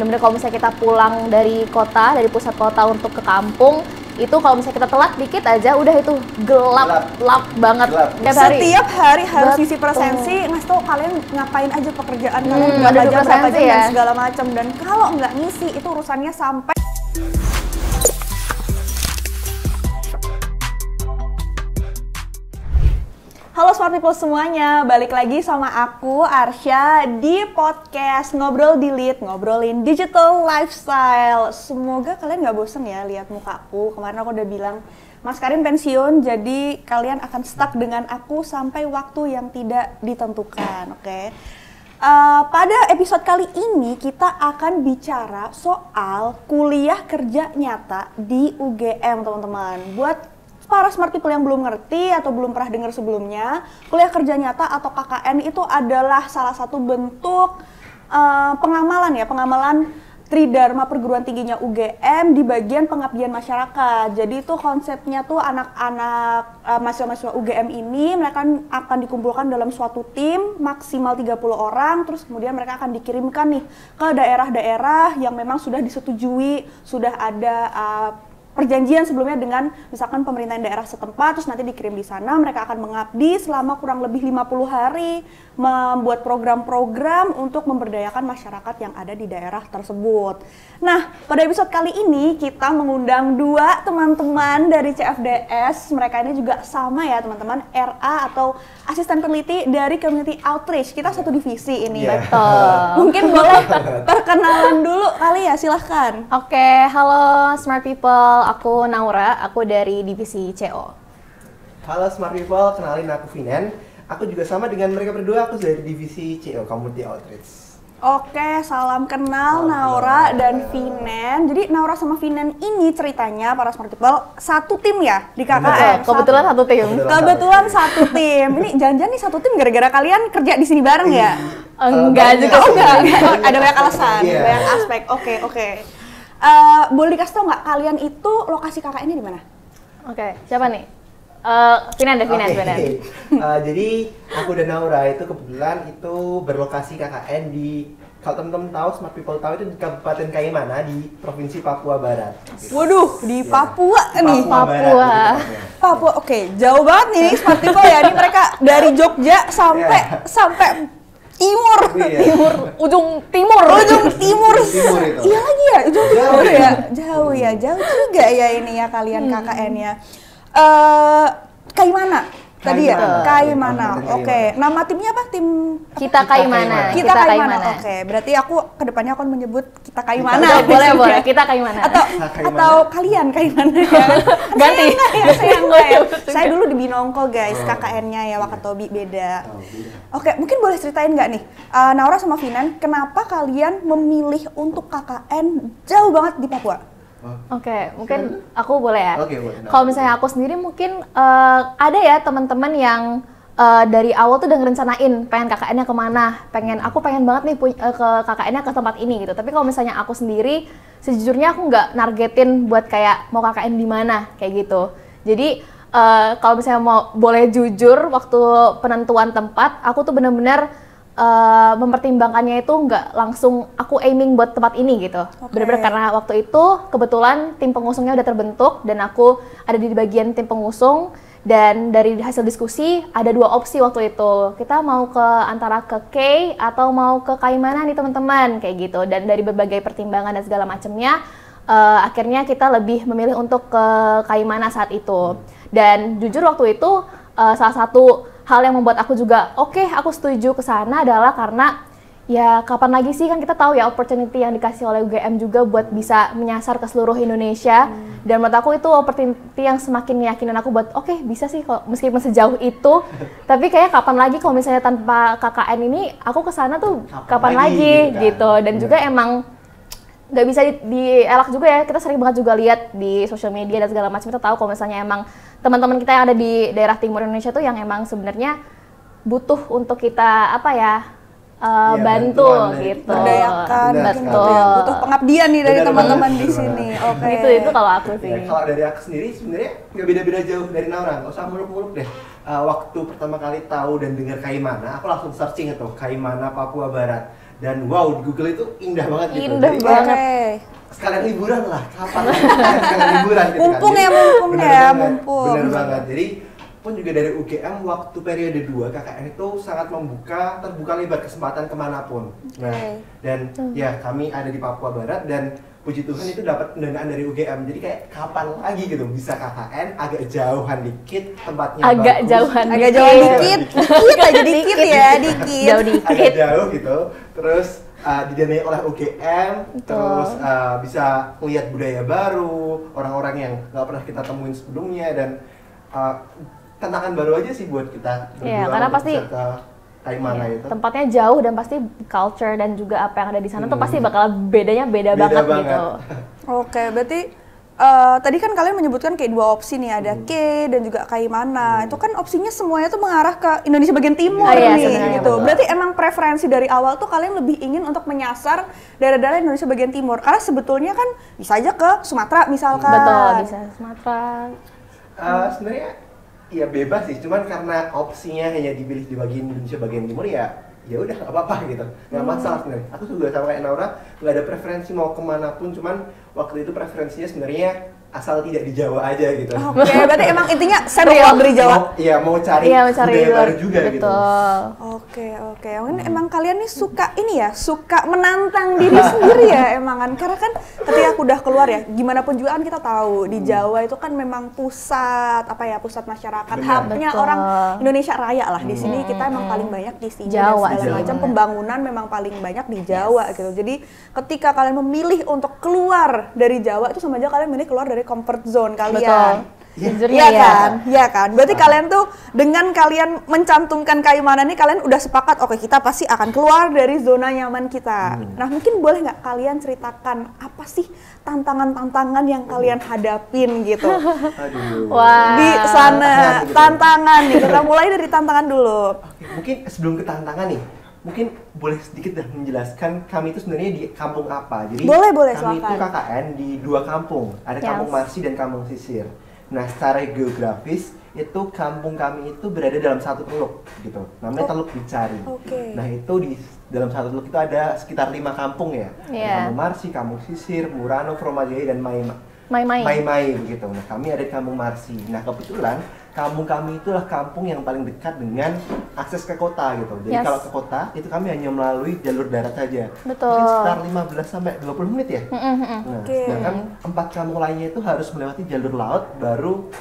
bener-bener kalau misalnya kita pulang dari kota, dari pusat kota untuk ke kampung, itu kalau misalnya kita telat dikit aja udah itu gelap banget. Setiap hari harus ngisi presensi, ngasih tau kalian ngapain aja pekerjaan kalian, berapa jam dan segala macam. Dan kalau nggak ngisi itu urusannya sampai. Halo Smart People semuanya, balik lagi sama aku Arsya di podcast Ngobrol Delete, ngobrolin digital lifestyle. Semoga kalian nggak bosen ya lihat mukaku. Kemarin aku udah bilang, Mas Karim pensiun, jadi kalian akan stuck dengan aku sampai waktu yang tidak ditentukan, oke? Pada episode kali ini kita akan bicara soal kuliah kerja nyata di UGM, teman-teman. Buat para smart people yang belum ngerti atau belum pernah dengar sebelumnya, kuliah kerja nyata atau KKN itu adalah salah satu bentuk pengamalan Tridharma Perguruan Tingginya UGM di bagian pengabdian masyarakat. Jadi itu konsepnya tuh anak-anak mahasiswa-mahasiswa UGM ini mereka akan dikumpulkan dalam suatu tim maksimal 30 orang, terus kemudian mereka akan dikirimkan nih ke daerah-daerah yang memang sudah disetujui, sudah ada perjanjian sebelumnya dengan misalkan pemerintahan daerah setempat, terus nanti dikirim di sana, mereka akan mengabdi selama kurang lebih 50 hari, membuat program-program untuk memberdayakan masyarakat yang ada di daerah tersebut. Nah, pada episode kali ini kita mengundang dua teman-teman dari CFDS, mereka ini juga sama ya teman-teman, RA atau Asisten Peneliti dari Community Outreach, kita satu divisi ini. Betul. Mungkin boleh perkenalan dulu kali ya, silahkan. Oke, halo Smart People. Aku Naura, aku dari divisi CO. Halo Smart People, kenalin aku Finan. Aku juga sama dengan mereka berdua, aku dari divisi CO, Community Outreach. Oke, salam kenal Naura dan Finan. Jadi Naura sama Finan ini ceritanya para Smart People satu tim ya di KKN. Kebetulan satu tim. Kebetulan satu tim. Ini jangan-jangan nih satu tim gara-gara kalian kerja di sini bareng ya? Enggak juga. Ada banyak alasan, banyak aspek. Oke. Boleh dikasih tau nggak kalian itu lokasi KKN-nya di mana? Oke, siapa nih? Finan. Jadi aku dan Naura itu kebetulan itu berlokasi KKN di, kalau teman-teman tahu, Smart People tahu, itu di Kabupaten Kaimana di Provinsi Papua Barat. Waduh, di Papua nih. Papua. Oke, jauh banget nih Smart People ya. Ini mereka dari Jogja sampai timur, ujung timur itu. Iya lagi ya, ujung timur ya. Jauh juga ya ini ya kalian KKN-nya. Kaimana tadi ya? Kaimana. Oke. Nama timnya apa? Tim Kita Kaimana. Kita Kaimana. Oke. Berarti aku kedepannya akan menyebut Kita Kaimana. Boleh. Kita Kaimana. Atau kalian Kaimana ya? Ganti. Saya enggak ya. Saya dulu di Binongko guys, KKN-nya ya, Wakatobi beda. Oke, mungkin boleh ceritain nggak nih, Naura sama Finan, kenapa kalian memilih untuk KKN jauh banget di Papua? Oke, mungkin aku boleh ya. Oke, boleh. Kalau misalnya aku sendiri mungkin ada ya teman-teman yang dari awal tuh udah ngerencanain pengen KKN-nya kemana, aku pengen banget nih ke KKN-nya ke tempat ini gitu. Tapi kalau misalnya aku sendiri, sejujurnya aku nggak nargetin buat kayak mau KKN di mana kayak gitu. Jadi kalau misalnya boleh jujur, waktu penentuan tempat, aku tuh bener-bener mempertimbangkannya itu nggak langsung aku aiming buat tempat ini gitu. Bener-bener karena waktu itu kebetulan tim pengusungnya udah terbentuk dan aku ada di bagian tim pengusung, dan dari hasil diskusi ada dua opsi waktu itu. Kita mau antara ke K atau mau ke Kaimana nih teman-teman kayak gitu. Dan dari berbagai pertimbangan dan segala macamnya, akhirnya kita lebih memilih untuk ke Kaimana saat itu. Dan jujur waktu itu salah satu hal yang membuat aku juga aku setuju ke sana adalah karena ya kapan lagi sih, kan kita tahu ya opportunity yang dikasih oleh UGM juga buat bisa menyasar ke seluruh Indonesia. Dan menurut aku itu opportunity yang semakin meyakinkan aku buat bisa sih kok meskipun sejauh itu. Tapi kayak kapan lagi kalau misalnya tanpa KKN ini aku ke sana tuh kapan lagi gitu. Dan juga emang nggak bisa dielak juga ya, kita sering banget juga lihat di sosial media dan segala macam, kita tahu kalau misalnya emang teman-teman kita yang ada di daerah timur Indonesia tuh yang emang sebenarnya butuh untuk kita bantu gitu, berdayakan, betul. Butuh pengabdian nih dari teman-teman di sini. Oke. Itu kalau aku sih. Kalau dari aku sendiri sebenarnya nggak beda-beda jauh dari Naura, nggak usah muluk-muluk deh. Waktu pertama kali tahu dan dengar Kaimana, aku langsung searching itu Kaimana Papua Barat. Dan wow, di Google itu indah banget gitu. Indah Jadi banget. kayak sekalian liburan lah, kapan sekalian liburan gitu Mumpung kan. ya, Jadi, mumpung bener ya, banget, mumpung. Bener banget. Jadi pun juga dari UGM waktu periode 2 KKN itu sangat terbuka lebar kesempatan kemanapun. Nah, dan ya kami ada di Papua Barat dan puji Tuhan itu dapat pendanaan dari UGM. Jadi kayak kapan lagi gitu bisa KKN agak jauhan dikit tempatnya Agak bagus. jauhan Agak dikit. jauh dikit, dikit aja dikit ya, dikit. Jauh Agak dikit. jauh gitu. Terus didanai oleh UGM, terus bisa lihat budaya baru, orang-orang yang nggak pernah kita temuin sebelumnya dan tantangan baru aja sih buat kita berdua. Iya, karena untuk pasti bisa ke Kaimana Iya, itu. tempatnya jauh dan pasti culture dan juga apa yang ada di sana tuh pasti bakal beda banget gitu. Oke, berarti tadi kan kalian menyebutkan kayak 2 opsi nih, ada K dan juga Kaimana. Itu kan opsinya semuanya tuh mengarah ke Indonesia bagian timur Iya, nih, sebenarnya gitu. betul. Berarti emang preferensi dari awal tuh kalian lebih ingin untuk menyasar daerah-daerah Indonesia bagian timur. Karena sebetulnya kan bisa aja ke Sumatera misalkan. Betul, bisa Sumatera. Sebenarnya ya bebas sih, cuman karena opsinya hanya dipilih di bagian Indonesia bagian timur ya udah nggak apa-apa gitu, nggak masalah sebenarnya. Aku juga sama kayak Naura, nggak ada preferensi mau kemana pun, cuman waktu itu preferensinya sebenarnya asal tidak di Jawa aja gitu. Oke, berarti emang intinya saya mau keluar dari Jawa. Mau cari Mencari budaya luar baru juga gitu. betul. Oke. Mungkin emang kalian nih suka ini ya, suka menantang diri sendiri ya emang kan. Karena kan ketika aku udah keluar ya, gimana pun juga kan kita tahu di Jawa itu kan memang pusat masyarakat, Benar. hubnya Betul. orang Indonesia Raya lah. Di sini kita emang paling banyak di sini Jawa, dan segala Jawa. macam pembangunan memang paling banyak di Jawa gitu. Jadi ketika kalian memilih untuk keluar dari Jawa itu sama aja kalian memilih keluar dari comfort zone kalian. Betul. Iya. Sejujurnya Iya ya. kan? Iya kan? Berarti kalian tuh dengan kalian mencantumkan Kaimana nih kalian udah sepakat oke kita pasti akan keluar dari zona nyaman kita. Nah, mungkin boleh nggak kalian ceritakan apa sih tantangan-tantangan yang kalian hadapin gitu Aduh. Wah. di sana, tantangan nih. Kita mulai dari tantangan dulu. Oke, mungkin sebelum ke tantangan nih, mungkin boleh sedikit dah menjelaskan kami itu sebenarnya di kampung apa. Jadi Boleh, kami itu silakan. KKN di 2 kampung, ada Yes. Kampung Marsi dan Kampung Sisir. Nah, secara geografis itu kampung kami itu berada dalam satu teluk gitu, namanya Teluk Bicari. Oke. Nah, itu di dalam satu teluk itu ada sekitar 5 kampung ya. Ada Iya. Kampung Marsi, Kampung Sisir, Murano, Fromajaya dan Mai-mai. Mai begitu. Nah, kami ada di Kampung Marsi. Nah, kebetulan kampung kami itulah kampung yang paling dekat dengan akses ke kota gitu. Jadi Yes. kalau ke kota itu kami hanya melalui jalur darat saja. Betul. Mungkin sekitar 15 sampai 20 menit ya. Nah, Oke. sedangkan 4 kampung lainnya itu harus melewati jalur laut baru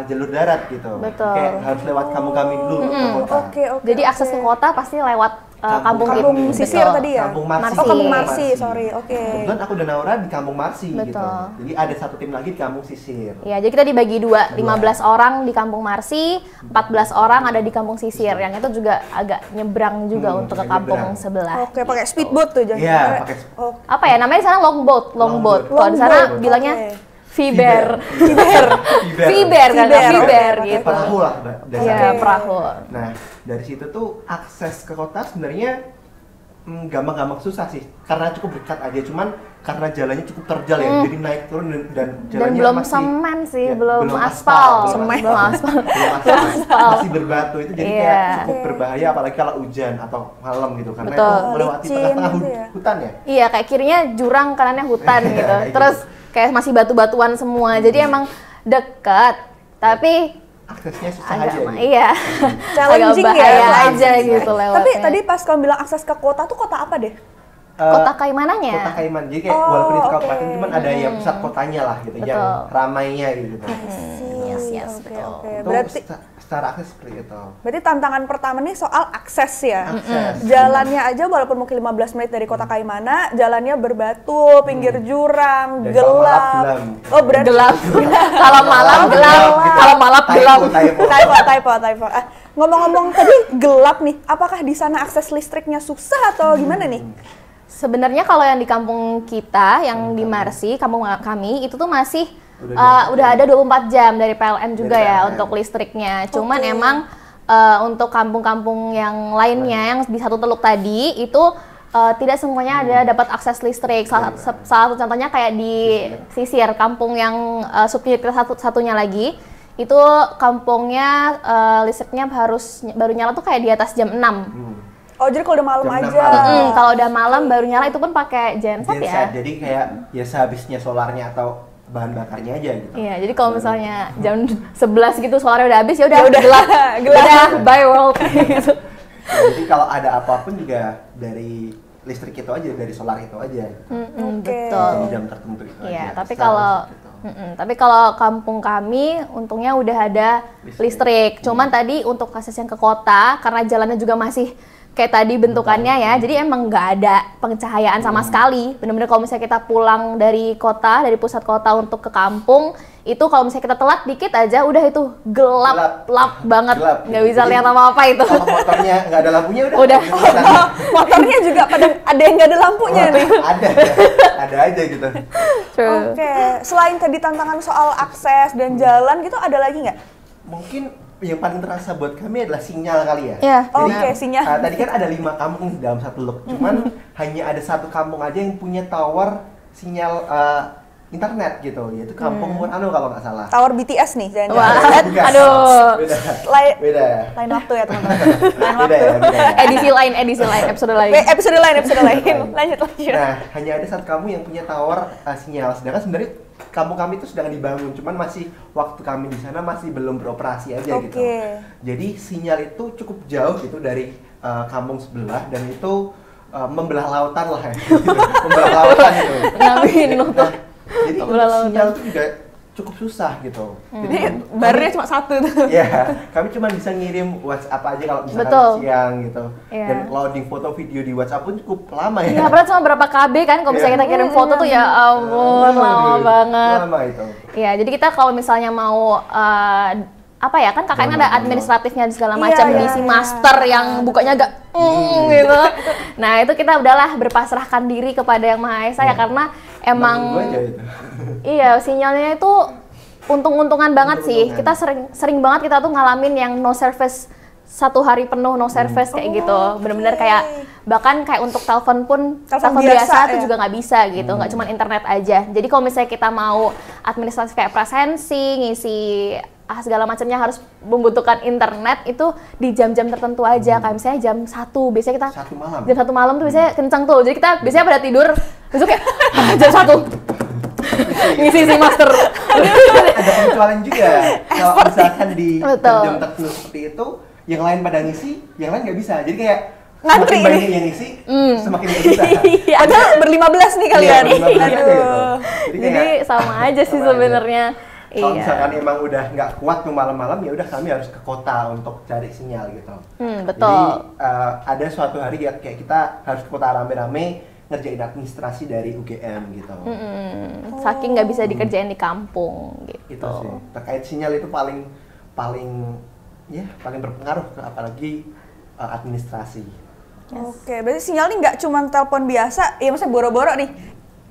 jalur darat gitu. Betul. Kayak harus lewat kampung kami dulu ke kota. Oke. Jadi akses ke kota pasti lewat kampung Kampung gitu. Sisir Betul. tadi ya? Kampung Marsi. Oh, Kampung Marsi, sorry. Oke. Kebetulan aku dan Naura di Kampung Marsi gitu. Betul. Jadi ada satu tim lagi di Kampung Sisir. Ya, jadi kita dibagi 2, 15 orang di Kampung Marsi, 14 orang ada di Kampung Sisir. Yang itu juga agak nyebrang juga untuk ke agak kampung nyebrang. sebelah. Oke, pakai speedboat tuh jangan. Iya, pakai Oh, Apa ya namanya di sana longboat. Longboat. Kalau di sana Longboat, bilangnya oke. Viber. Viber. Viber kan, Viber. Viber Oke, gitu. Perahu lah, Iya, dasarnya. perahu. Nah, dari situ tuh akses ke kota sebenarnya gampang-gampang susah sih, karena cukup dekat aja, cuman karena jalannya cukup terjal ya, jadi naik turun dan Dan jalannya belum masih semen sih, ya, belum belum aspal. semen. Belum aspal. belum aspal, masih berbatu itu jadi Iya. kayak cukup berbahaya apalagi kalau hujan atau malam gitu, karena Betul. itu melewati Licin tengah-tengah gitu ya. hutan ya. Iya, kayak kirinya jurang, kanannya hutan gitu. Kayak gitu. Terus kayak masih batu-batuan semua. Jadi emang dekat, tapi Aksesnya susah agak aja. gitu. iya. challenging agak ya. bahaya challenging. aja gitu lewatnya. Tapi tadi pas kamu bilang akses ke kota tuh kota apa deh? Kota Kaimananya. Kota Kaiman, jadi kayak Oh, walaupun itu oke. kabupaten cuman ada yang pusat kotanya lah gitu, yang Betul. ramainya gitu. Yes, Oke, betul. oke. Itu Berarti secara akses seperti itu. berarti tantangan pertama nih soal akses ya. Akses. Jalannya aja walaupun mungkin 15 menit dari kota Kaimana, jalannya berbatu, pinggir jurang, Dan kalau gelap. malam gelam. Oh, berarti Gelap. Kalau malam gelap, Gitu. kalau malam gelap. typo. Ngomong-ngomong tadi gelap nih, apakah di sana akses listriknya susah atau gimana nih? Sebenarnya kalau yang di kampung kita, yang di Marsi, kampung kami itu tuh masih Udah udah ada 24 jam dari PLN juga Dari ya PLN. untuk listriknya. Cuman Oke. emang untuk kampung-kampung yang lainnya yang di satu teluk tadi itu tidak semuanya ada dapat akses listrik. Salah satu contohnya kayak di Sisir, kampung yang subunit kita satunya lagi. Itu kampungnya listriknya baru nyala tuh kayak di atas jam 6. Oh, jadi kalau udah malam Jam 6 aja. malam. Kalau udah malam baru nyala itu pun pakai genset ya. Genset, jadi kayak ya sehabisnya solarnya atau bahan bakarnya aja gitu. Iya, jadi kalau misalnya jam 11 gitu solarnya udah habis ya udah Ya udah, gelap. gelap. Udah bye world gitu. Ya, jadi kalau ada apapun juga dari listrik itu aja, dari solar itu aja. Oke. Betul. Jam tertentu itu Iya, aja. tapi Setelah kalau gitu. tapi kalau kampung kami untungnya udah ada listrik. Cuman tadi untuk akses yang ke kota karena jalannya juga masih kayak tadi bentukannya ya, jadi emang nggak ada pencahayaan sama sekali. Bener-bener kalau misalnya kita pulang dari kota, dari pusat kota untuk ke kampung, itu kalau misalnya kita telat dikit aja, udah itu gelap banget, Gelap. nggak bisa Jadi, lihat apa-apa itu. Kalau motornya nggak ada lampunya udah. Udah. Motornya juga pada ada yang nggak ada lampunya nih. ada aja gitu. True. Oke, selain tadi tantangan soal akses dan jalan gitu, ada lagi nggak? Mungkin yang paling terasa buat kami adalah sinyal kali ya. Iya. Jadi, Oke, sinyal. tadi kan ada 5 kampung dalam satu loop, cuman hanya ada satu kampung aja yang punya tower sinyal internet gitu, yaitu kampung Murano kalau nggak salah. Tower BTS nih, jangan. Wah, Bukan. aduh. Beda. Lain Beda. waktu ya teman-teman. Lain Beda waktu. ya, beda ya. Edisi lain, episode lain. Episode lain. Lanjut. Nah, hanya ada satu kampung yang punya tower sinyal, sedangkan sebenarnya kampung kami itu sedang dibangun, cuman masih waktu kami di sana masih belum beroperasi aja gitu. Jadi sinyal itu cukup jauh gitu dari kampung sebelah dan itu membelah lautan lah ya. Membelah lautan gitu. Ngamin lu tuh. Jadi untuk sinyal itu juga cukup susah gitu. Jadi barnya cuma satu tuh. Ya, kami cuma bisa ngirim WhatsApp aja kalau misalkan Betul. siang gitu. Iya. Dan loading foto video di WhatsApp pun cukup lama ya. Ya, padahal cuma berapa KB kan kalau misalnya kita kirim foto tuh ya ampun, lama banget. Lama itu. Iya, jadi kita kalau misalnya mau apa ya, kan KKN ada administratifnya dan segala macam, Iya, diisi iya. master yang bukanya agak gitu. Nah, itu kita udahlah berpasrahkan diri kepada Yang Maha Esa ya, karena emang Gua aja itu. iya, sinyalnya itu untung-untungan banget sih. Kita sering banget kita tuh ngalamin yang no service 1 hari penuh no service kayak gitu. Bener-bener kayak bahkan kayak untuk telepon pun telepon biasa tuh ya? juga nggak bisa gitu, nggak cuma internet aja. Jadi kalau misalnya kita mau administrasi kayak presensi, ngisi segala macamnya harus membutuhkan internet itu di jam-jam tertentu aja. Kayak misalnya jam 1, biasanya kita 1 malam. jam 1 malam tuh biasanya kencang tuh. Jadi kita biasanya pada tidur, besok kayak jam 1 ngisi master. Ada pengecualian juga. Kalau misalkan di Betul. jam tertentu seperti itu, yang lain pada ngisi, yang lain nggak bisa. Jadi kayak Ngantri semakin banyak ini. yang ngisi, semakin nggak bisa. Iya. Padahal ber-15 nih kalian. Iya, ber-15 aja gitu. Jadi kayak sama aja sih sama aja. sebenarnya. Kalau Iya. misalkan emang udah nggak kuat tuh malam-malam, ya udah kami harus ke kota untuk cari sinyal gitu. Betul. Jadi ada suatu hari kayak kita harus ke kota rame-rame ngerjain administrasi dari UGM gitu. Saking nggak bisa dikerjain di kampung gitu. Itu sih. Terkait sinyal itu paling berpengaruh ke apalagi administrasi. Oke, berarti sinyal nih nggak cuma telepon biasa, ya maksudnya boro-boro nih.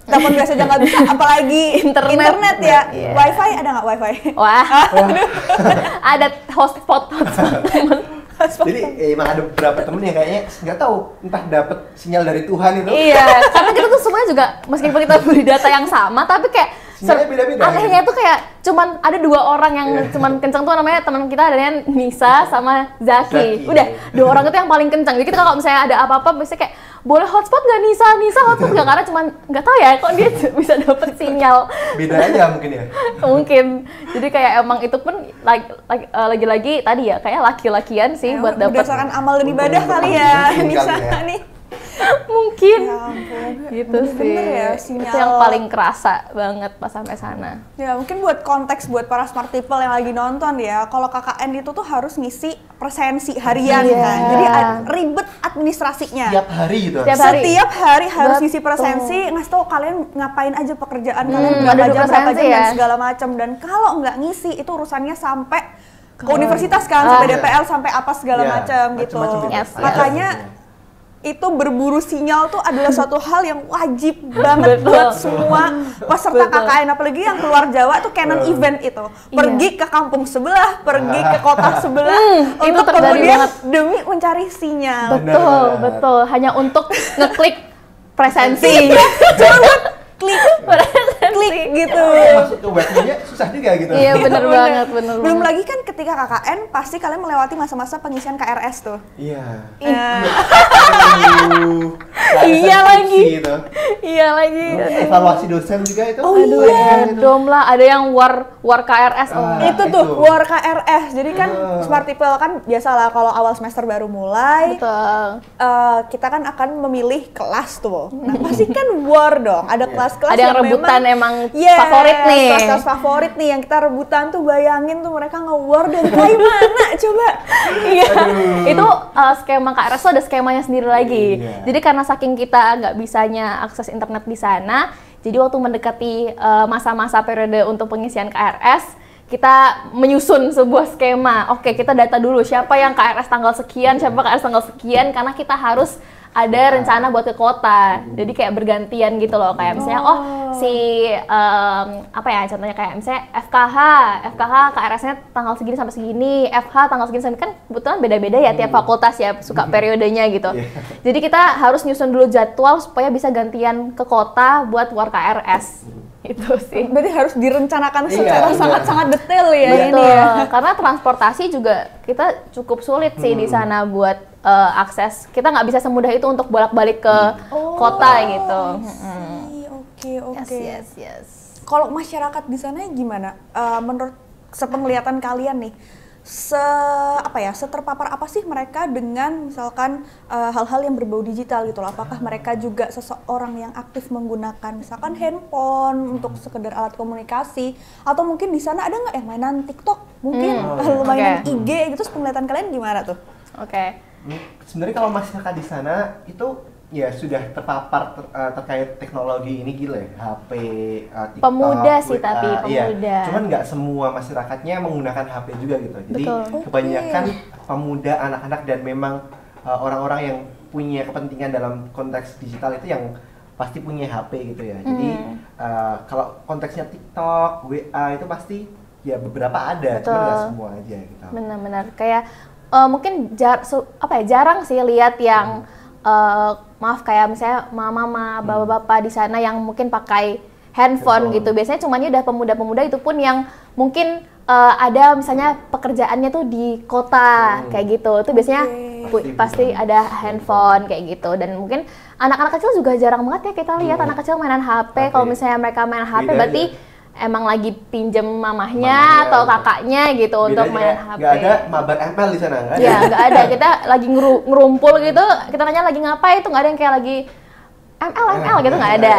Telepon biasa aja nggak bisa, apalagi internet ya. Iya. Wifi ada nggak wifi? Wah, ada hotspot teman. Jadi emang ada beberapa temen yang kayaknya nggak tahu entah dapet sinyal dari Tuhan itu. Iya, karena kita tuh semuanya juga meskipun kita beri data yang sama, tapi kayak Sinyalnya beda-beda. anehnya tuh kayak cuman ada 2 orang yang cuman kencang tuh, namanya teman kita ada Nisa sama Zaki. Zaki. Udah 2 orang itu yang paling kencang. Jadi kita kalau misalnya ada apa-apa biasanya kayak boleh hotspot nggak Nisa hotspot nggak, karena cuman nggak tahu ya kok dia bisa dapet sinyal. Beda aja mungkin ya. Mungkin. Jadi kayak emang itu pun lagi-lagi tadi ya kayak laki-lakian sih buat dapet. Berdasarkan amal dan ibadah kali ya, Mungkin Nisa kali ya. nih. Mungkin. Ya ampun. Gitu sih. Bener ya, Itu sinyal. yang paling kerasa banget pas sampai sana. Ya mungkin buat konteks buat para smart people yang lagi nonton ya, kalau KKN itu tuh harus ngisi presensi harian Iya. kan, jadi ribet administrasinya. Tiap hari gitu. Setiap hari harus ngisi Betul. presensi, ngasih tau kalian ngapain aja pekerjaan kalian, ada berapa dua jam presensi dan ya. segala macam. Dan kalau nggak ngisi itu urusannya sampai ke universitas kan, sampai DPL, sampai apa segala Ya, macam gitu. macam-macam Yes, Makanya itu berburu sinyal tuh adalah suatu hal yang wajib banget Betul. buat semua peserta Betul. KKN, apalagi yang keluar Jawa tuh canon event itu. Pergi ke kampung sebelah, pergi ke kota sebelah itu untuk terjadi kemudian banget. demi mencari sinyal. Betul, benar. betul. Hanya untuk ngeklik presensi. Cuma buat klik Presensi. gitu. Masuk ke webnya susah susah juga gitu. Iya bener banget, bener Belum banget. lagi kan ketika KKN pasti kalian melewati masa-masa pengisian KRS tuh. Iya. Aduh. Iya lagi. Gitu. Iya lagi. Evaluasi dosen juga itu. Oh Aduh, iya. dom lah, ada yang war KRS. Ah. Itu tuh itu. war KRS. Jadi kan Smart People kan biasalah kalau awal semester baru mulai Betul. kita kan akan memilih kelas tuh. Nah, pasti kan war dong. Ada kelas-kelas Ada yang rebutan emang Yes, favorit nih. Kelas-kelas favorit nih yang kita rebutan tuh, bayangin tuh mereka nge-war dari kayak mana coba. Iya. Itu skema KRS tuh ada skemanya sendiri lagi. Iya. Jadi karena saking kita nggak bisanya akses internet di sana, jadi waktu mendekati masa-masa periode untuk pengisian KRS, kita menyusun sebuah skema. Oke, kita data dulu siapa yang KRS tanggal sekian, siapa KRS tanggal sekian, karena kita harus ada rencana buat ke kota. Jadi kayak bergantian gitu loh, kayak misalnya si apa ya, contohnya kayak misalnya FKH KRS-nya tanggal segini sampai segini, FH tanggal segini sampai, kan kebetulan beda-beda ya tiap fakultas ya, suka periodenya gitu. Jadi kita harus nyusun dulu jadwal supaya bisa gantian ke kota buat war KRS. Itu sih. Berarti harus direncanakan Iya, secara iya. sangat-sangat detail ya Betul. ini ya. Karena transportasi juga kita cukup sulit sih di sana buat akses. Kita nggak bisa semudah itu untuk bolak-balik ke kota gitu. Oke. Yes. Kalau masyarakat di sana gimana? Menurut sepenglihatan kalian nih, seterpapar apa sih mereka dengan misalkan hal-hal yang berbau digital gitu loh? Apakah mereka juga seseorang yang aktif menggunakan misalkan handphone untuk sekedar alat komunikasi, atau mungkin di sana ada nggak yang mainan TikTok, mungkin mainan Oke. IG gitu? Penglihatan kalian gimana tuh? Oke. Sebenarnya kalau masyarakat di sana itu ya sudah terpapar terkait teknologi ini gila ya, HP, TikTok, Pemuda sih, WA, tapi iya. pemuda. Cuman nggak semua masyarakatnya menggunakan HP juga gitu. Jadi Betul. kebanyakan pemuda, anak-anak, dan memang orang-orang yang punya kepentingan dalam konteks digital itu yang pasti punya HP gitu ya. Jadi kalau konteksnya TikTok, WA itu pasti ya beberapa ada, Betul. cuman nggak semua aja gitu. Benar-benar kayak mungkin jarang sih lihat yang maaf kayak misalnya mama bapak-bapak di sana yang mungkin pakai handphone gitu. Biasanya cuman udah pemuda-pemuda, itu pun yang mungkin ada misalnya pekerjaannya tuh di kota kayak gitu. Itu biasanya pasti ada handphone kayak gitu. Dan mungkin anak-anak kecil juga jarang banget ya kita lihat anak kecil mainan HP. Kalau misalnya mereka main HP Beda berarti emang lagi pinjem mamahnya atau kakaknya gitu untuk main HP. Nggak ada mabar ML di sana, nggak ada. Ya nggak ada, kita lagi ngerumpul gitu, kita nanya lagi ngapain, itu nggak ada yang kayak lagi ML gitu, nggak ada.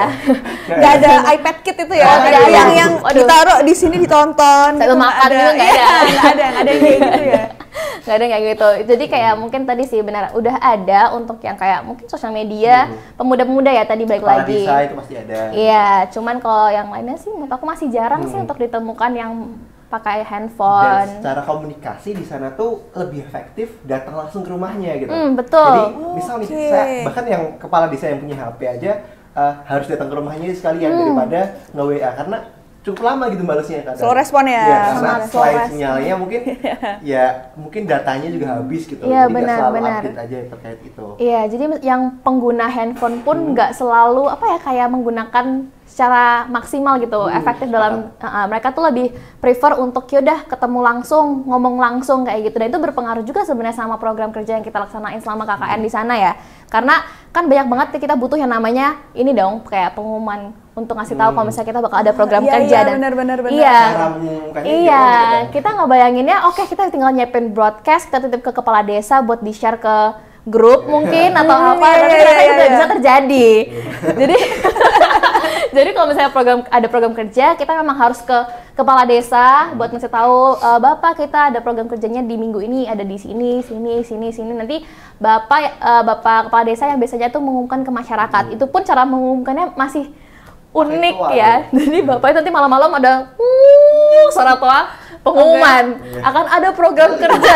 Nggak ada iPad Kit itu ya? Oh, tidak ada. yang Waduh. ditaruh di sini ditonton. Sambil makan gitu, nggak ada. Nggak ada yang kayak gitu ya. Nggak ada yang kayak gitu. Jadi kayak mungkin tadi sih benar udah ada untuk yang kayak mungkin sosial media pemuda-pemuda ya, tadi balik Kepala lagi. desa itu pasti ada. Iya, cuman kalau yang lainnya sih menurut aku masih jarang sih untuk ditemukan yang pakai Dan handphone. secara komunikasi di sana tuh lebih efektif datang langsung ke rumahnya gitu. Betul. Jadi misal nih, saya, bahkan yang kepala desa yang punya HP aja harus datang ke rumahnya sekalian daripada nge-WA, karena cukup lama gitu balasnya kadang. Slow respon ya. Iya, karena Slow selain respon. sinyalnya mungkin datanya juga habis gitu. Iya, Jadi nggak benar, selalu benar. update aja terkait itu. Iya, jadi yang pengguna handphone pun nggak selalu kayak menggunakan secara maksimal gitu, efektif dalam mereka tuh lebih prefer untuk yaudah ketemu langsung, ngomong langsung kayak gitu. Dan itu berpengaruh juga sebenarnya sama program kerja yang kita laksanain selama KKN di sana ya. Karena kan banyak banget kita butuh yang namanya ini dong, kayak pengumuman untuk ngasih tahu kalau misalnya kita bakal ada program kerja. Iya, Dan benar. iya, Cara mengumumkannya iya, gimana gitu kan? kita ngebayanginnya oke, kita tinggal nyiapin broadcast, kita titip ke kepala desa buat di-share ke grup mungkin atau apa, tapi ternyata itu tidak bisa terjadi. Jadi kalau misalnya ada program kerja, kita memang harus ke kepala desa buat ngasih tahu, Bapak kita ada program kerjanya di minggu ini, ada di sini. Nanti Bapak kepala desa yang biasanya tuh mengumumkan ke masyarakat. Itu pun cara mengumumkannya masih unik Tua, ya. Jadi Bapak itu nanti malam-malam ada suara tua pengumuman akan ada program kerja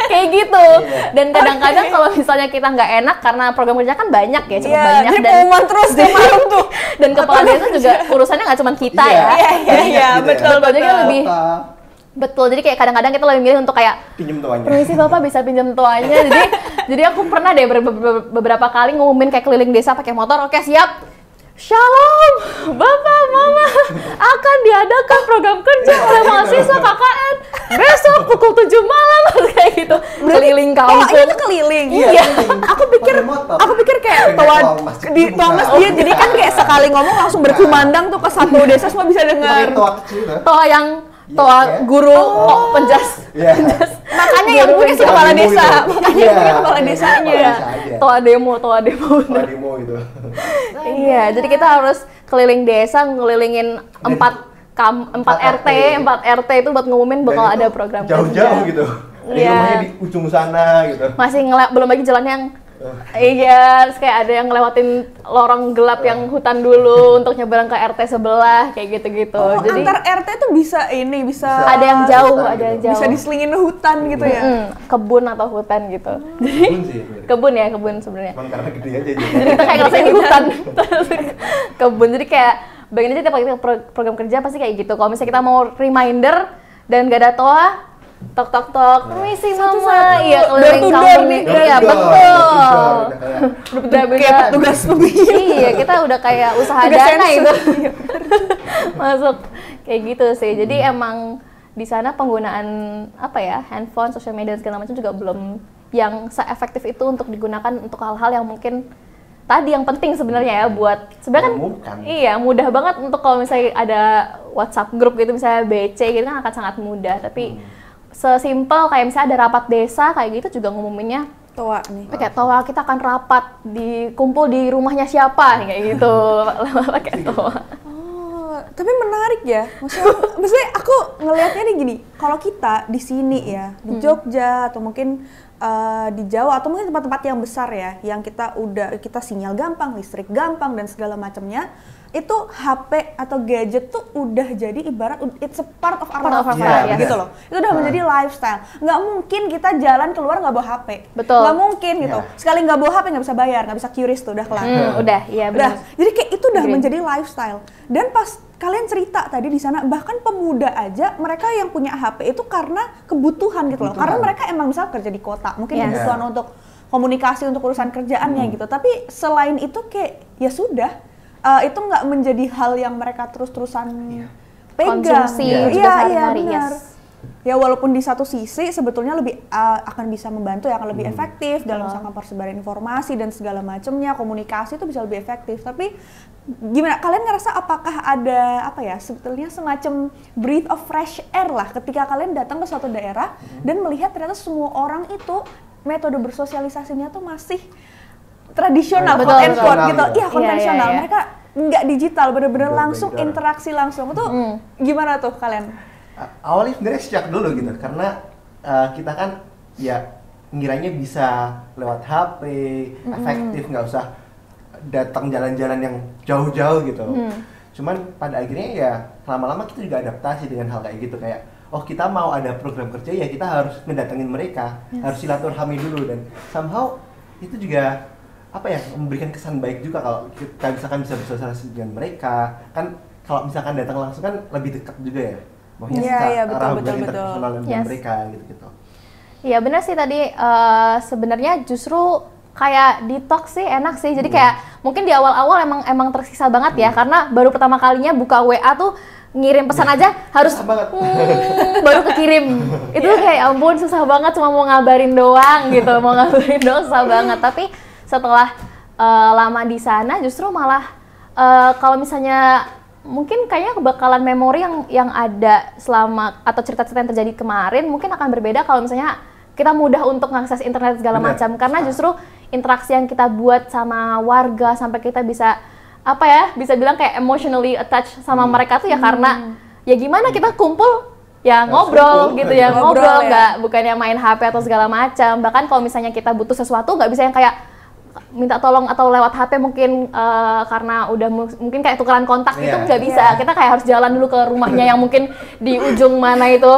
kayak gitu. Dan kadang-kadang kalau misalnya kita nggak enak karena program kerja kan banyak ya, cukup banyak, jadi dan pengumuman terus di malam tuh. dan kepala desa juga urusannya nggak cuma kita ya. Iya, betul. Jadi kan lebih betul. Jadi kayak kadang-kadang kita lebih milih untuk kayak pinjem tuanya. permisi Bapak bisa pinjam tuanya. Jadi aku pernah deh beberapa kali ngumumin kayak keliling desa pakai motor. Oke, siap. Shalom, Bapak, Mama. akan diadakan program kerja oleh mahasiswa KKN besok pukul 7 malam kayak gitu. Keliling kampung. Oh, itu keliling. Iya. Aku pikir kayak di toa masjid. Jadi kan kayak sekali ngomong langsung berkumandang tuh ke satu desa semua bisa dengar. Toa yang toa guru penjas. Makanya yang punya si kepala desa. Makanya yang punya kepala desanya. Toa demo itu. Iya, jadi kita harus keliling desa, ngelilingin 4 RT itu buat ngumumin bakal ada program jauh-jauh gitu. Di rumahnya di ujung sana gitu. Masih belum lagi jalan yang iya, terus kayak ada yang ngelewatin lorong gelap yang hutan dulu untuk nyebrang ke RT sebelah kayak gitu-gitu. Jadi antar RT tuh bisa ada yang jauh, ada yang jauh. Bisa diselingin hutan gitu ya. Kebun atau hutan gitu. Jadi kebun sebenarnya. Cuman karena gede aja jadi. Jadi kita kayak ngerasain di hutan. Kebun. Jadi kayak bayangin aja tiap kali program kerja pasti kayak gitu. Kalau misalnya kita mau reminder dan gak ada toa, tok permisi mama, iya keliling kampung nih, iya betul. Udah kayak petugas pemilu. Iya, kita udah kayak usaha dana itu masuk kayak gitu sih. Jadi emang di sana penggunaan handphone, sosial media dan segala macam juga belum yang se-efektif itu untuk digunakan untuk hal-hal yang mungkin tadi yang penting sebenarnya ya buat sebenarnya kan iya mudah banget untuk kalau misalnya ada WhatsApp grup gitu misalnya BC gitu kan akan sangat mudah tapi sesimpel kayak misalnya ada rapat desa kayak gitu juga ngumuminnya toa nih pakai toa kita akan rapat kumpul di rumahnya siapa kayak gitu pakai toa. Tapi menarik ya, maksudnya aku ngelihatnya nih gini, kalau kita di sini ya, di Jogja atau mungkin di Jawa atau mungkin tempat-tempat yang besar ya, yang kita sinyal gampang, listrik gampang dan segala macamnya, itu HP atau gadget tuh udah jadi ibarat it's a part of our lifestyle gitu loh. Itu udah menjadi lifestyle. Nggak mungkin kita jalan keluar nggak bawa HP. Betul. Nggak mungkin gitu. Sekali nggak bawa HP nggak bisa bayar, nggak bisa QRIS tuh udah kelar. Udah, iya benar. Jadi kayak itu udah menjadi lifestyle. Dan pas kalian cerita tadi di sana bahkan pemuda aja mereka yang punya HP itu karena kebutuhan gitu loh. Karena mereka emang misal kerja di kota, mungkin kebutuhan untuk komunikasi untuk urusan kerjaannya gitu. Tapi selain itu kayak ya sudah itu nggak menjadi hal yang mereka terus-terusan pegang. Konsumsi sehari-hari. Ya walaupun di satu sisi sebetulnya lebih akan bisa membantu ya akan lebih efektif dalam misalkan persebaran informasi dan segala macamnya, komunikasi itu bisa lebih efektif. Tapi gimana kalian ngerasa apakah ada sebetulnya semacam breath of fresh air lah ketika kalian datang ke suatu daerah dan melihat ternyata semua orang itu metode bersosialisasinya tuh masih tradisional, quote and quote gitu. Iya, konvensional. Iya. Mereka nggak digital, bener-bener langsung interaksi langsung. Itu gimana tuh kalian? Awalnya sebenarnya sejak dulu gitu, karena kita kan ya ngiranya bisa lewat HP, efektif, nggak usah datang jalan-jalan yang jauh-jauh gitu. Cuman pada akhirnya ya lama-lama kita juga adaptasi dengan hal kayak gitu, kayak oh kita mau ada program kerja ya kita harus mendatangin mereka, harus silaturahmi dulu dan somehow itu juga memberikan kesan baik juga kalau kita misalkan bisa bersosialisasi dengan mereka. Kan kalau misalkan datang langsung kan lebih dekat juga ya. Maksudnya betul. Internasional dengan mereka gitu. Iya benar sih tadi sebenarnya justru kayak detox sih enak sih. Jadi kayak mungkin di awal-awal emang tersiksa banget ya karena baru pertama kalinya buka WA tuh ngirim pesan aja harus baru kekirim. Itu kayak ampun susah banget cuma mau ngabarin doang gitu. Susah banget. Tapi setelah lama di sana justru malah kalau misalnya mungkin kayaknya bakalan memori yang ada selama atau cerita-cerita yang terjadi kemarin mungkin akan berbeda kalau misalnya kita mudah untuk mengakses internet segala macam karena justru interaksi yang kita buat sama warga sampai kita bisa bisa bilang kayak emotionally attached sama mereka tuh ya karena ya gimana kita kumpul ya ngobrol gitu ya ngobrol nggak bukannya main HP atau segala macam bahkan kalau misalnya kita butuh sesuatu nggak bisa yang kayak minta tolong atau lewat HP mungkin karena udah mungkin kayak tukeran kontak itu nggak bisa kita kayak harus jalan dulu ke rumahnya yang mungkin di ujung mana itu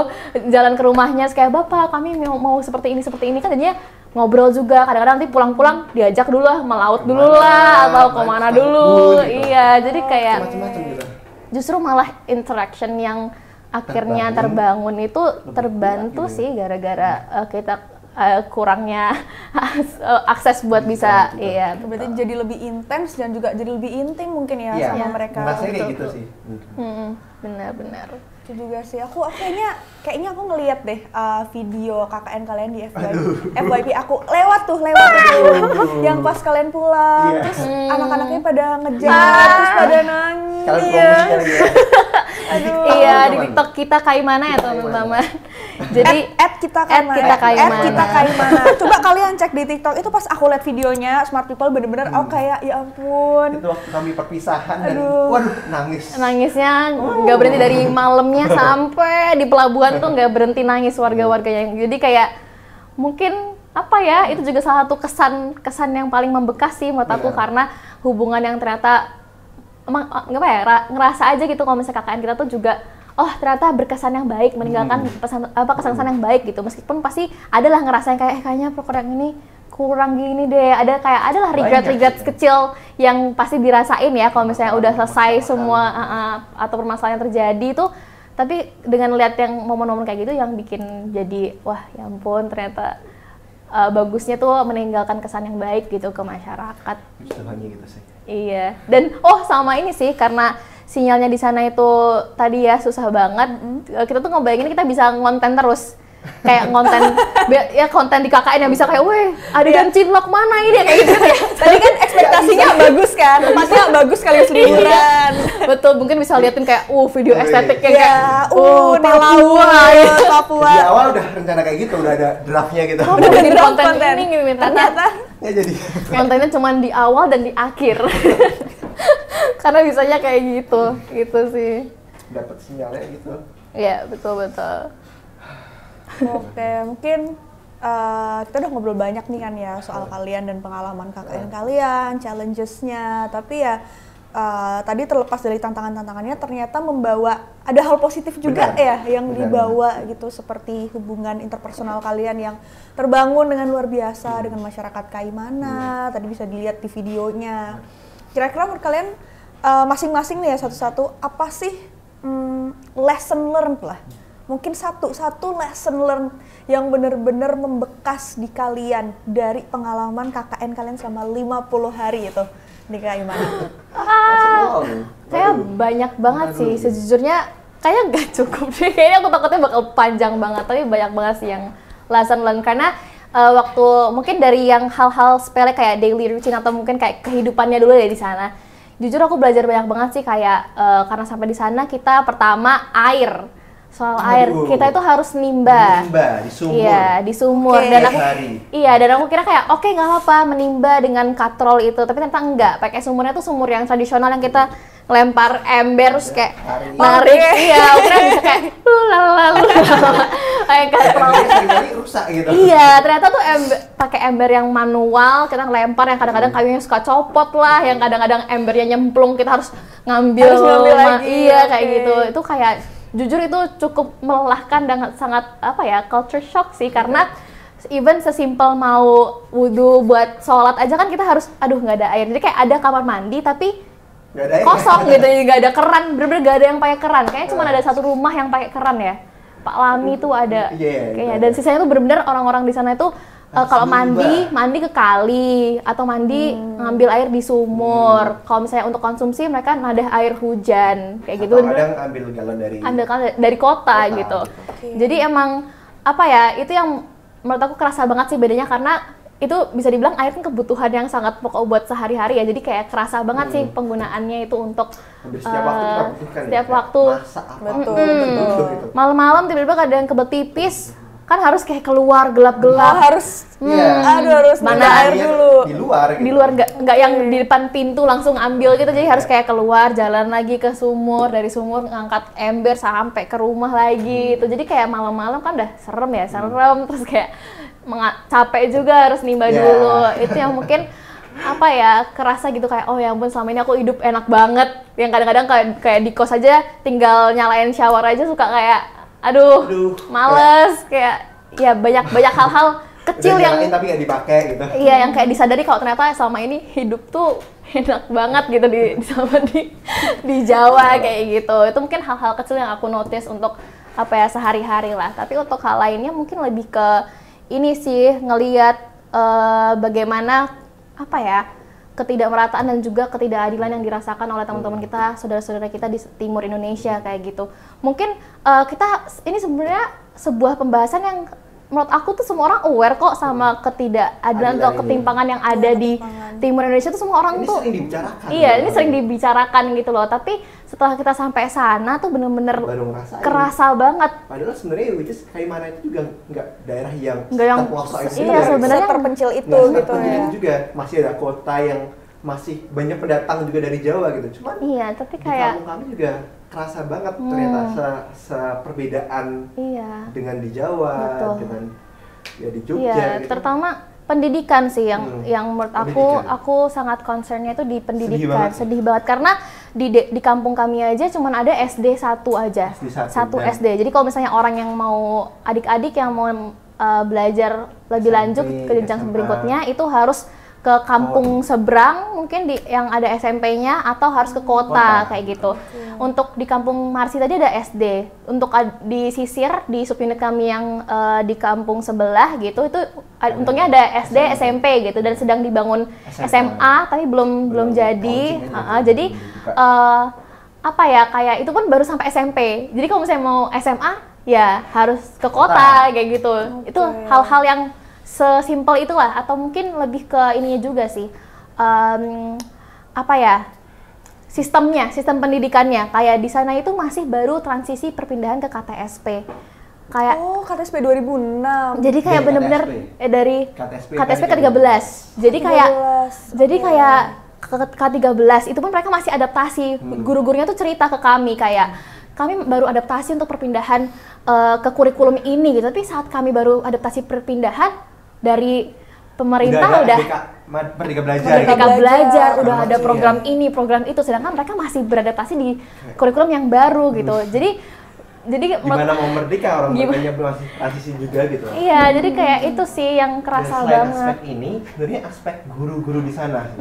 jalan ke rumahnya kayak bapak kami mau seperti ini kan jadinya ngobrol juga kadang-kadang nanti pulang-pulang diajak dulu lah melaut dulu lah atau kemana dulu iya jadi kayak justru malah interaction yang akhirnya terbangun itu terbantu sih gara-gara kita kurangnya akses buat bisa iya. Berarti jadi lebih intens dan juga jadi lebih intim mungkin ya sama mereka. Rasanya kayak gitu sih. Benar-benar. Itu juga sih. Aku kayaknya aku ngeliat deh video KKN kalian di FYP aku lewat itu. Yang pas kalian pulang, terus anak-anaknya pada ngejar, terus pada nangis. Aduh. Iya, di TikTok kita kayak mana ya teman-teman. Jadi kita kayak mana. Coba kalian cek di TikTok itu pas aku lihat videonya Smart People bener-bener kayak ya ampun. Itu waktu kami perpisahan dan waduh nangis. Nangisnya nggak berhenti dari malamnya sampai di pelabuhan tuh nggak berhenti nangis warga-warganya. Jadi kayak mungkin apa ya, itu juga salah satu kesan yang paling membekas sih menurut aku karena hubungan yang ternyata emang nggak apa ya, ngerasa aja gitu kalau misalnya KKN kita tuh juga ternyata berkesan yang baik, meninggalkan kesan-kesan yang baik gitu, meskipun pasti adalah ngerasain kayak kayaknya program ini kurang gini deh, adalah regret kecil yang pasti dirasain ya kalau misalnya udah selesai semua atau permasalahan yang terjadi tuh. Tapi dengan lihat yang momen-momen kayak gitu yang bikin jadi wah ya ampun ternyata bagusnya tuh meninggalkan kesan yang baik gitu ke masyarakat. Gitu sih. Iya, dan sama ini sih karena sinyalnya di sana itu tadi ya susah banget. Kita tuh ngebayangin kita bisa ngonten terus. Kayak konten di KKN yang bisa kayak, weh, adegan cinlok mana ini kayak gitu ya. Tadi kan ekspektasinya bagus kan, tempatnya bagus kali liburan. Betul, mungkin bisa liatin kayak, video estetiknya kayak, Papua. Di awal udah rencana kayak gitu, udah ada draftnya gitu. Udah jadi konten ini gitu, ternyata nggak jadi. Kontennya cuma di awal dan di akhir. Karena bisanya kayak gitu sih. Dapat sinyalnya gitu. Iya, betul. Oke, mungkin kita udah ngobrol banyak nih kan ya soal kalian dan pengalaman KKN kalian, challenges-nya. Tapi ya tadi terlepas dari tantangan-tantangannya ternyata membawa ada hal positif juga yang dibawa gitu, seperti hubungan interpersonal kalian yang terbangun dengan luar biasa dengan masyarakat Kaimana. Tadi bisa dilihat di videonya. Kira-kira menurut kalian masing-masing nih ya satu-satu apa sih lesson learned lah? Mungkin satu lesson learned yang benar-benar membekas di kalian dari pengalaman KKN kalian selama 50 hari itu di Kaimana. Kayak banyak banget sih, sejujurnya kayaknya nggak cukup deh. Kayaknya aku takutnya bakal panjang banget, tapi banyak banget sih yang lesson learned. Karena waktu mungkin dari yang hal-hal sepele kayak daily routine atau mungkin kayak kehidupannya dulu ya di sana. Jujur aku belajar banyak banget sih kayak karena sampai di sana kita pertama soal air kita itu harus nimba di sumur. Iya, di sumur. Dan aku kira kayak oke, nggak apa-apa menimba dengan katrol itu, tapi ternyata enggak. Pakai sumurnya tuh sumur yang tradisional yang kita lempar ember terus kayak narik. Iya, kira bisa kayak kayak katrol. Rusak gitu. Iya, ternyata tuh pakai ember yang manual, kita ngelempar yang kadang-kadang kayunya suka copot lah, yang kadang-kadang embernya nyemplung, kita harus ngambil lagi. Iya, kayak gitu. Itu kayak jujur itu cukup melelahkan dan sangat culture shock sih, karena even sesimpel mau wudhu buat sholat aja kan kita harus nggak ada air, jadi kayak ada kamar mandi tapi kosong gitu, nggak ada keran, bener-bener nggak ada yang pakai keran, kayaknya cuma ada satu rumah yang pakai keran ya, Pak Lami tuh ada kayaknya, dan sisanya tuh bener-bener orang-orang di sana itu kalau mandi ke kali atau mandi ngambil air di sumur. Kalau misalnya untuk konsumsi mereka nadah air hujan kayak gitu. Kadang ambil galon dari kota gitu. Jadi emang itu yang menurut aku kerasa banget sih bedanya, karena itu bisa dibilang air kan kebutuhan yang sangat pokok buat sehari-hari ya. Jadi kayak kerasa banget sih penggunaannya itu untuk setiap waktu kita butuhkan. Setiap waktu. Betul. Malam-malam tiba-tiba ada yang kebelet pipis. Kan harus kayak keluar gelap-gelap. Harus mana air dulu. Di luar nggak yang di depan pintu langsung ambil gitu. Jadi harus kayak keluar, jalan lagi ke sumur, dari sumur ngangkat ember sampai ke rumah lagi gitu. Jadi kayak malam-malam kan udah serem, terus kayak capek juga harus nimba dulu. Itu yang mungkin kerasa gitu kayak ya ampun selama ini aku hidup enak banget. Yang kadang-kadang kayak di kos aja tinggal nyalain shower aja suka kayak aduh males, kayak ya banyak hal-hal kecil yang tapi nggak dipakai gitu. Iya, yang kayak disadari kalau ternyata selama ini hidup tuh enak banget gitu di Jawa kayak gitu. Itu mungkin hal-hal kecil yang aku notice untuk sehari-hari lah. Tapi untuk hal lainnya mungkin lebih ke ini sih ngelihat bagaimana apa ya, ketidakmerataan dan juga ketidakadilan yang dirasakan oleh teman-teman kita, saudara-saudara kita di timur Indonesia kayak gitu. Mungkin kita ini sebenarnya sebuah pembahasan yang menurut aku tuh semua orang aware kok sama ketidakadilan atau ketimpangan yang ada di timur Indonesia tuh semua orang ini tuh sering dibicarakan. Iya, ini sering dibicarakan gitu loh. Tapi setelah kita sampai sana tuh bener-bener kerasa banget. Padahal sebenarnya which is Kaimana itu juga nggak daerah yang terpelosok itu. Iya, sebenarnya terpencil itu gitu ya. Juga masih ada kota yang masih banyak pendatang juga dari Jawa gitu. Cuman iya, tapi kayak di kampung kami juga kerasa banget ternyata seperbedaan dengan di Jawa, betul. dengan ya di Jogja. Iya, gitu. terutama pendidikan sih yang menurut aku sangat concernnya itu di pendidikan. Sedih banget karena di kampung kami aja cuman ada SD 1 aja. Satu SD. Jadi kalau misalnya orang yang mau adik-adik yang mau belajar lebih lanjut ke jenjang berikutnya itu harus ke kampung seberang mungkin yang ada SMP-nya atau harus ke kota kayak gitu. Untuk di kampung Marsi tadi ada SD. Untuk di sisir di subunit kami yang di kampung sebelah gitu itu untungnya ada SD, SMP gitu dan sedang dibangun SMA tapi belum jadi. Jadi apa ya kayak itu pun baru sampai SMP. Jadi kalau misalnya mau SMA ya harus ke kota kayak gitu. Itu hal-hal yang sesimpel itulah atau mungkin lebih ke ininya juga sih apa ya sistem pendidikannya kayak di sana itu masih baru transisi perpindahan ke KTSP kayak KTSP 2006 jadi kayak bener-bener dari KTSP ke-13 jadi kayak K-13 itu pun mereka masih adaptasi guru-gurunya tuh cerita ke kami kayak kami baru adaptasi untuk perpindahan ke kurikulum ini gitu tapi saat kami baru adaptasi perpindahan dari pemerintah udah Merdeka Belajar udah ada program ini program itu sedangkan mereka masih beradaptasi di kurikulum yang baru gitu jadi gimana mau merdeka orang tuanya masih transisi juga gitu iya jadi kayak itu sih yang kerasa banget aspek ini sebenarnya aspek guru-guru di sana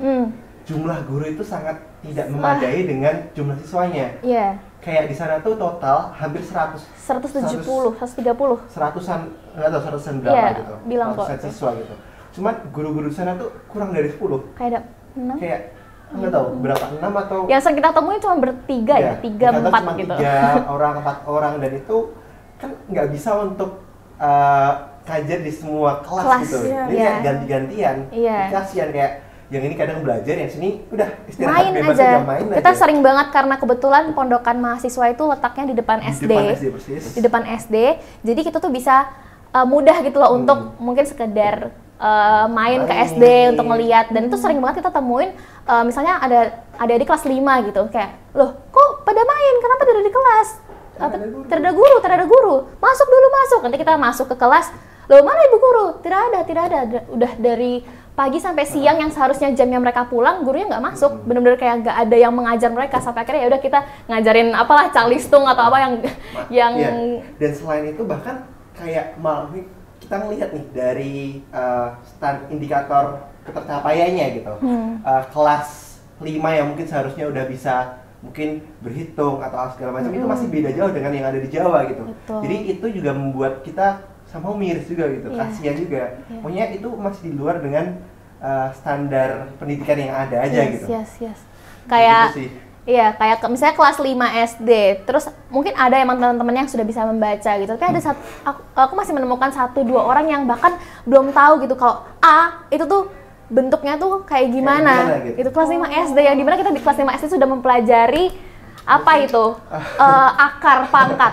jumlah guru itu sangat tidak memadai dengan jumlah siswanya kayak di sana tuh total hampir 130 ratusan berapa gitu bilang ratusan siswa gitu cuman guru-guru di sana tuh kurang dari 10 kayak 6 kayak nggak tahu berapa 6 atau yang sering kita temuin cuma bertiga 3-4 gitu 3 orang 4 orang dan itu kan nggak bisa untuk kajar di semua kelas gitu jadi kayak ganti-gantian kasihan kayak yang ini kadang belajar, yang sini udah istirahat bebas aja main kita aja. Sering banget karena kebetulan pondokan mahasiswa itu letaknya di depan SD. Di depan SD, jadi kita tuh bisa mudah gitu loh untuk mungkin sekedar main ke SD untuk ngeliat dan itu sering banget kita temuin misalnya ada adik kelas 5 gitu kayak loh kok pada main kenapa tidak di kelas tidak ada guru masuk nanti kita masuk ke kelas loh mana ibu guru tidak ada udah dari pagi sampai siang yang seharusnya jamnya mereka pulang gurunya nggak masuk benar-benar kayak nggak ada yang mengajar mereka sampai akhirnya ya udah kita ngajarin apalah calistung atau apa yang dan selain itu bahkan kayak malah kita ngelihat nih dari indikator ketercapaiannya gitu kelas 5 yang mungkin seharusnya udah bisa mungkin berhitung atau segala macam itu masih beda jauh dengan yang ada di Jawa gitu. Jadi itu juga membuat kita sama miris juga gitu, kasihan juga. Pokoknya itu masih di luar dengan standar pendidikan yang ada aja gitu. Kayak gitu sih. Iya, kayak misalnya kelas 5 SD, terus mungkin ada emang teman-teman yang sudah bisa membaca gitu, tapi ada aku masih menemukan 1-2 orang yang bahkan belum tahu gitu kalau itu tuh bentuknya tuh kayak gimana gitu. Itu kelas 5 SD yang dimana kita di kelas 5 SD sudah mempelajari apa itu akar pangkat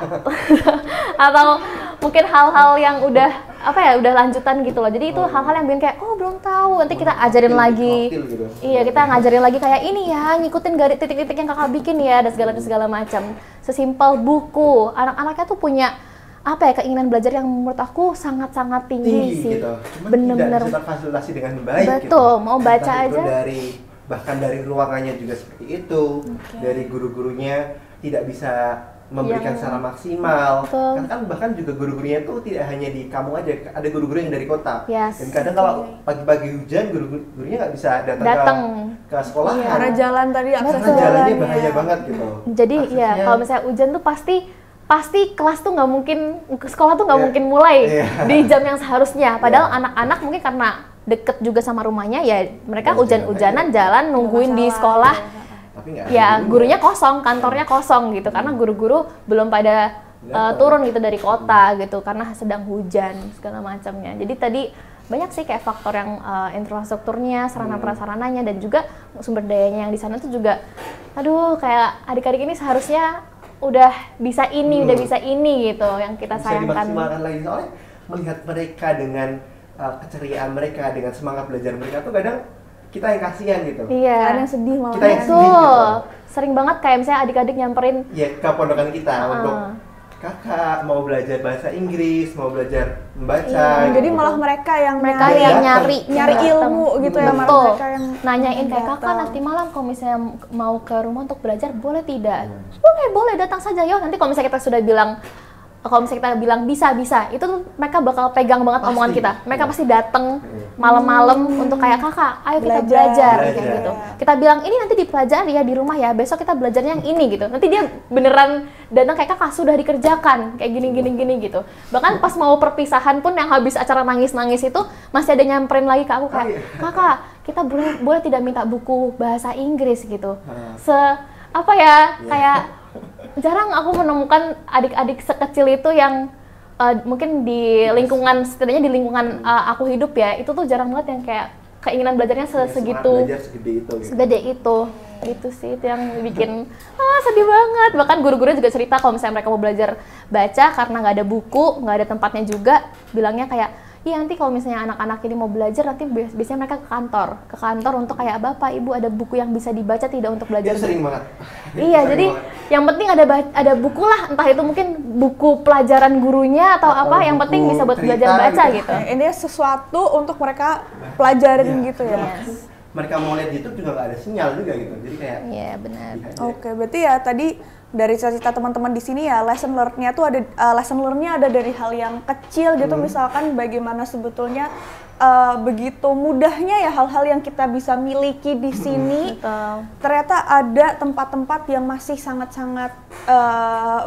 atau mungkin hal-hal yang udah lanjutan gitu loh. Jadi itu hal-hal yang bikin kayak belum tahu, nanti kita ajarin lagi gitu. Iya, kita ngajarin lagi kayak ini ya, ngikutin garis titik-titik yang kakak bikin ya, dan segala macam. Sesimpel buku, anak-anaknya tuh punya keinginan belajar yang menurut aku sangat-sangat tinggi sih gitu. Bener-bener tidak terfasilitasi dengan baik betul gitu. Mau baca aja bahkan dari ruangannya juga seperti itu dari guru-gurunya tidak bisa memberikan secara maksimal kan bahkan juga guru-gurunya itu tidak hanya di kampung aja ada guru-guru yang dari kota dan kadang kalau pagi-pagi hujan guru-gurunya nggak bisa datang ke sekolah karena jalan tadi jalannya bahaya banget gitu jadi ya kalau misalnya hujan tuh pasti pasti kelas tuh nggak mungkin, sekolah tuh nggak mungkin mulai di jam yang seharusnya. Padahal anak-anak mungkin karena deket juga sama rumahnya, ya mereka hujan-hujanan jalan nungguin di sekolah. Tapi ya gurunya kosong, kantornya kosong gitu, karena guru-guru belum pada turun gitu dari kota gitu, karena sedang hujan segala macamnya. Jadi tadi banyak sih kayak faktor yang infrastrukturnya, sarana prasarananya, dan juga sumber dayanya yang di sana tuh juga, aduh kayak adik-adik ini seharusnya udah bisa ini gitu yang kita sayangkan. Bisa dimaksimalkan lagi, soalnya melihat mereka dengan keceriaan mereka, dengan semangat belajar mereka tuh kadang kita yang kasihan gitu. Iya. Kadang yang sedih malah. Kita yang sedih gitu. Sering banget kayak misalnya adik-adik nyamperin ke pondokan kita untuk kakak mau belajar bahasa Inggris, mau belajar membaca. Jadi malah mereka yang nyari ilmu gitu ya, betul. Mereka yang nanyain kayak kakak nanti malam kalau misalnya mau ke rumah untuk belajar boleh tidak? Boleh datang saja yo. Nanti kalau misalnya kita sudah bilang, kalau misalnya kita bilang bisa, itu tuh mereka bakal pegang banget omongan kita. Mereka pasti datang malam-malam untuk kayak kakak, ayo kita belajar kayak gitu. Kita bilang ini nanti dipelajari ya di rumah ya, besok kita belajarnya yang ini gitu. Nanti dia beneran datang kayak kakak sudah dikerjakan kayak gini gitu. Bahkan pas mau perpisahan pun yang habis acara nangis itu masih ada nyamperin lagi ke aku kayak kakak, kita boleh tidak minta buku bahasa Inggris gitu. Kayak jarang aku menemukan adik-adik sekecil itu yang mungkin di lingkungan, setidaknya di lingkungan aku hidup ya, itu tuh jarang banget yang kayak keinginan belajarnya segitu, segede itu. Gitu sih, itu yang bikin sedih banget. Bahkan guru-guru juga cerita kalau misalnya mereka mau belajar baca karena nggak ada buku, nggak ada tempatnya juga, bilangnya kayak iya nanti kalau misalnya anak-anak ini mau belajar nanti biasanya mereka ke kantor untuk kayak bapak ibu ada buku yang bisa dibaca tidak untuk belajar. Itu sering banget. Iya, jadi yang penting ada buku lah, entah itu mungkin buku pelajaran gurunya atau apa, yang penting bisa buat belajar baca gitu. Ini sesuatu untuk mereka pelajarin gitu ya. Mereka mau lihat YouTube juga nggak ada sinyal juga gitu, jadi kayak benar. Oke, berarti ya tadi dari cerita teman-teman di sini ya, lesson learn-nya ada dari hal yang kecil gitu, misalkan bagaimana sebetulnya begitu mudahnya ya hal-hal yang kita bisa miliki di sini. Ternyata ada tempat-tempat yang masih sangat-sangat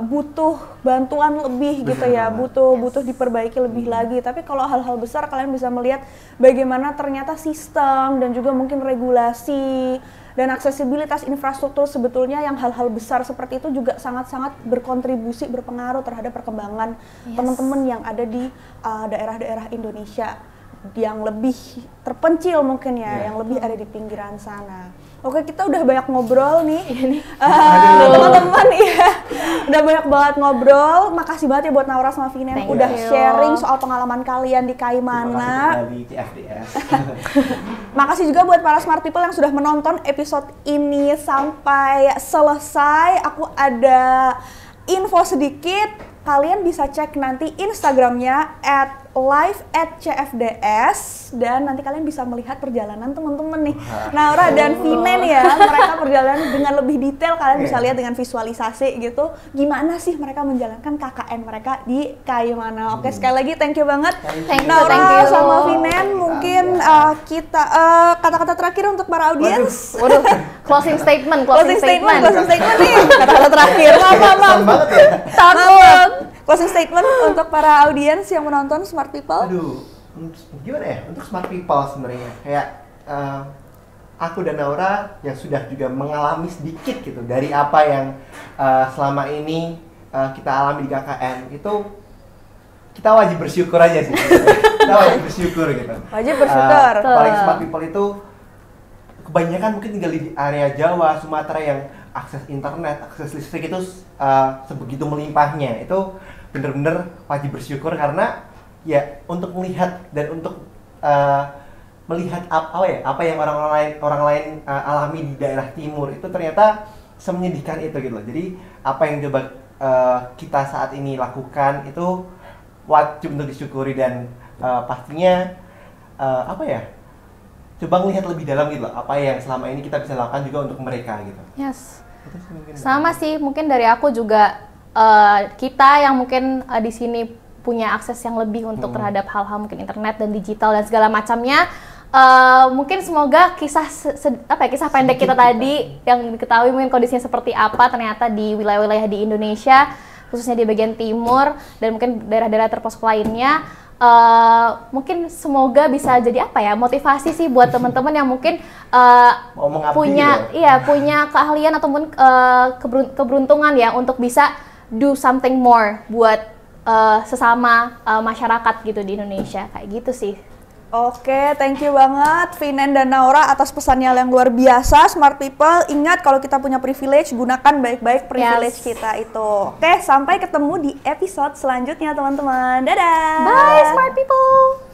butuh bantuan lebih gitu ya, butuh diperbaiki lebih lagi. Tapi kalau hal-hal besar kalian bisa melihat bagaimana ternyata sistem dan juga mungkin regulasi dan aksesibilitas infrastruktur sebetulnya yang hal-hal besar seperti itu juga sangat-sangat berkontribusi, berpengaruh terhadap perkembangan teman-teman yang ada di daerah-daerah Indonesia yang lebih terpencil mungkin ya, yang lebih ada di pinggiran sana. Oke, kita udah banyak ngobrol nih, teman-teman udah banyak banget ngobrol. Makasih banget ya buat Naura sama Vinen udah sharing soal pengalaman kalian di Kaimana. Makasih juga buat para smart people yang sudah menonton episode ini sampai selesai. Aku ada info sedikit, kalian bisa cek nanti Instagramnya @live@cfds dan nanti kalian bisa melihat perjalanan teman-teman nih, Naura dan Vinen ya, mereka perjalanan dengan lebih detail. Kalian bisa lihat dengan visualisasi gitu, gimana sih mereka menjalankan KKN mereka di Kaimana. Oke, sekali lagi thank you banget Naura sama Vinen. Mungkin kita kata-kata terakhir untuk para audiens. Waduh, closing statement nih, kata-kata terakhir. Maaf. Takut. Closing statement untuk para audiens yang menonton Smart People. Aduh, gimana ya untuk Smart People sebenarnya, kayak aku dan Naura yang sudah juga mengalami sedikit gitu dari apa yang selama ini kita alami di KKN, itu kita wajib bersyukur aja sih. Kita wajib bersyukur gitu. Wajib bersyukur. Paling Smart People itu kebanyakan mungkin tinggal di area Jawa, Sumatera yang akses internet, akses listrik itu sebegitu melimpahnya. Itu bener-bener wajib bersyukur karena ya untuk melihat dan untuk melihat apa yang orang lain alami di daerah timur itu ternyata semenyedihkan itu gitu loh. Jadi apa yang coba kita saat ini lakukan itu wajib untuk disyukuri dan pastinya coba ngelihat lebih dalam gitu loh, apa yang selama ini kita bisa lakukan juga untuk mereka gitu. Yes. Sama sih, mungkin dari aku juga kita yang mungkin di sini punya akses yang lebih untuk terhadap hal-hal mungkin internet dan digital dan segala macamnya. Mungkin semoga kisah pendek kita tadi yang diketahui mungkin kondisinya seperti apa ternyata di wilayah-wilayah di Indonesia khususnya di bagian timur dan mungkin daerah-daerah terpelosok lainnya. Mungkin semoga bisa jadi apa ya, motivasi sih buat teman-teman yang mungkin punya keahlian ataupun keberuntungan ya untuk bisa do something more buat sesama masyarakat gitu di Indonesia, kayak gitu sih. Oke, thank you banget Vinen dan Naura atas pesannya yang luar biasa. Smart people, ingat kalau kita punya privilege, gunakan baik-baik privilege kita itu. Oke, sampai ketemu di episode selanjutnya teman-teman. Dadah! Bye Smart people!